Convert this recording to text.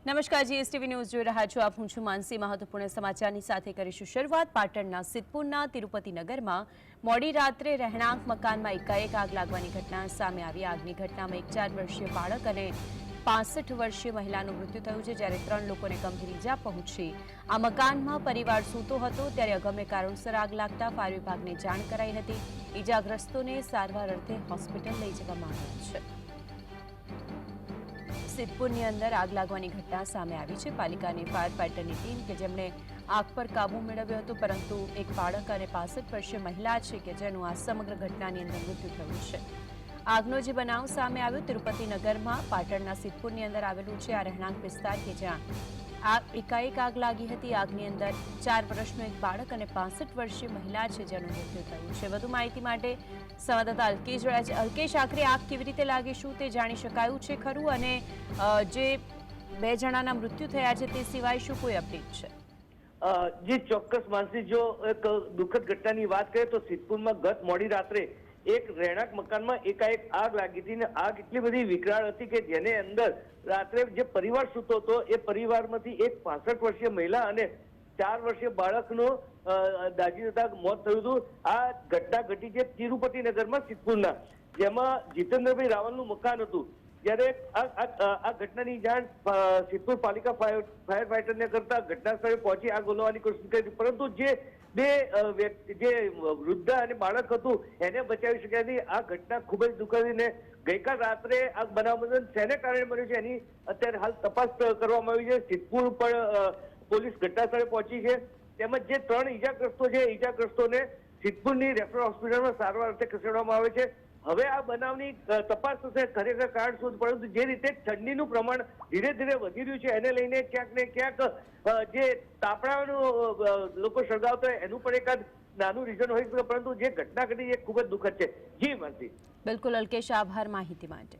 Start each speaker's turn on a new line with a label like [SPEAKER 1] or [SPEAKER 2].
[SPEAKER 1] નમસ્કાર, GSTV news જોઈ રહ્યા છો આપ. હું છું માનસી. મહત્વપૂર્ણ સમાચારની સાથે કરીશું શરૂઆત. પાટણના સિદ્ધપુરના તિરુપતિ નગરમાં મોડી રાત્રે રહેણાંક મકાનમાં એકાએક આગ લાગવાની ઘટના સામે આવી. આગની ઘટનામાં એક 4 વર્ષીય બાળક અને 65 વર્ષીય મહિલાનું મૃત્યુ થયું છે, જ્યારે 3 લોકોને ગંભીર ઈજા પહોંચી. આ મકાનમાં પરિવાર સૂતો હતો ત્યારે અગમ્ય કારણોસર આગ લાગતા ફાયર વિભાગને જાણ કરાઈ હતી. ઈજાગ્રસ્તોને સારવાર અર્થે હોસ્પિટલ લઈ જવામાં આવ્યા છે. સિદ્ધપુરની અંદર આગ લાગવાની ઘટના સામે આવી છે. પાલિકાની ફાયર ફાઇટરની ટીમ કે જેમણે આગ પર કાબુ મેળવ્યો હતો, પરંતુ એક બાળક અને 65 વર્ષીય મહિલા છે કે જેનું આ સમગ્ર ઘટનાની અંદર મૃત્યુ થયું છે. આગનો જે બનાવ સામે આવ્યો તિરુપતિ નગરમાં પાટણના સિદ્ધપુરની અંદર આવેલું છે આ રહેણાંક વિસ્તાર કે જ્યાં એકાએક આગ લાગી હતી. આગની અંદર 4 વર્ષનું એક બાળક અને 65 વર્ષીય મહિલા છે જેનું મૃત્યુ થયું છે. વધુ માહિતી માટે સંવાદદાતા અલ્કેશ જોડાયા છે. અલ્કેશ, આખરે આગ કેવી રીતે લાગી, શું તે જાણી શકાયું છે ખરું? અને જે 2 જણાના મૃત્યુ થયા છે તે સિવાય શું કોઈ અપડેટ છે?
[SPEAKER 2] જે ચોક્કસ માનસી, જો એક દુઃખદ ઘટનાની વાત કરીએ તો સિદ્ધપુરમાં ગત મોડી રાત્રે એક રહેણાંક મકાનમાં એકાએક આગ લાગી હતી. આગ એટલી બધી વિકરાળ હતી કે જેને અંદર રાત્રે જે પરિવાર સૂતો હતો એ પરિવારમાંથી એક 65 વર્ષીય મહિલા અને 4 વર્ષીય બાળકનું દાઝી જતા મોત થયું હતું. આ ઘટના ઘટી છે તિરુપતિ નગરમાં સિદ્ધપુરના, જેમાં જીતેન્દ્રભાઈ રાવલનું મકાન હતું. જ્યારે આ ઘટનાની જાણ સિદ્ધપુર પાલિકા ફાયર ફાઇટરને કરતા ઘટના સ્થળે પહોંચી આગ ઓલવવાની કોશિશ કરી, પરંતુ જે વૃદ્ધ અને બાળક હતું એને બચાવી શક્યા નહીં. આ ઘટના ખૂબ જ દુઃખદ ને ગઈકાલ રાત્રે આ બનાવ શેને કારણે બન્યું છે એની અત્યારે હાલ તપાસ કરવામાં આવી છે. સિદ્ધપુર પર પોલીસ ઘટના સ્થળે પહોંચી છે. તેમજ જે 3 ઈજાગ્રસ્તો છે ઈજાગ્રસ્તોને સિદ્ધપુરની રેફરલ હોસ્પિટલમાં સારવાર અર્થે ખસેડવામાં આવે છે. હવે આ બનાવની તપાસ થશે, ખરેખર કારણ શું, પરંતુ જે રીતે ઠંડીનું પ્રમાણ ધીરે ધીરે વધી રહ્યું છે એને લઈને ક્યાંક ને ક્યાંક જે તાપણાનું લોકો સળગાવતા હોય એનું પણ એકાદ નાનું રીઝન હોય શકે, પરંતુ જે ઘટના ઘટી એ ખૂબ જ દુઃખદ છે. જી માનસી.
[SPEAKER 1] બિલકુલ અલ્કેશ, આભાર માહિતી માટે.